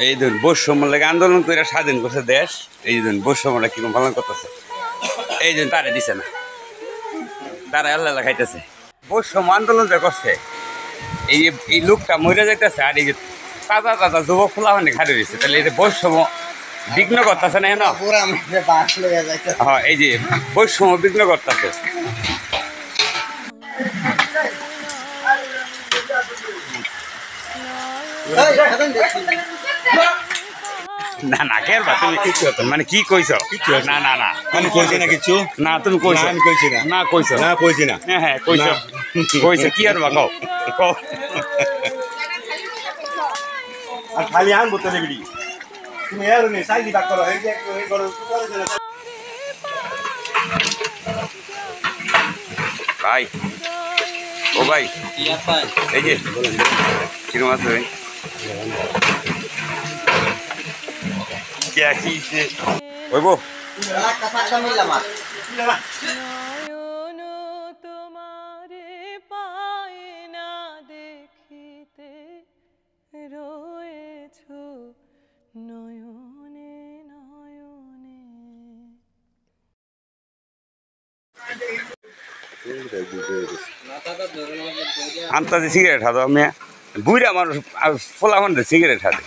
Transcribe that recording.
এই ধরুন বৈষম্য লাগে আন্দোলন করে স্বাধীন করছে দেশ। এই ধরুন বৈষম্যটা কিরকম পালন করতেছে। এই জন্য তারা দিছে না, তারা আল্লাহ খাইতেছে। বৈষম্য আন্দোলন যে করছে, এই লোকটা মরে যাইতেছে, আর এই যে তাজা তাজা যুবক খোলা হয়নি খাড়ি রয়েছে, তাহলে এই যে বৈষম্য বিঘ্ন করতেছে না হেন। হ্যাঁ, এই যে বৈষম্য বিঘ্ন করতেছে। না না কে তুমি কিছু মানে কি কইছ? না না না আমি কইছি না কিছু। না তুমি কইছ? আমি কইছি না। না কইছ? না কইছি না। হ্যাঁ হ্যাঁ কইছ, কইছ কি আর বা কও কও। আর খালি আনবো তো নেবি তুমি এর নে সাইড দিবা করো এই যে এই করো ভাই ও ভাই এই যে কিরম আছে ভাই? কি ওইব তোমারে পায় না দেখিতে রয়েছ নয়নে নয়নে। আমতা সিগারেট হাতো আমি বুড়া মানুষ ফোলা মানুষ সিগারেট হাতে।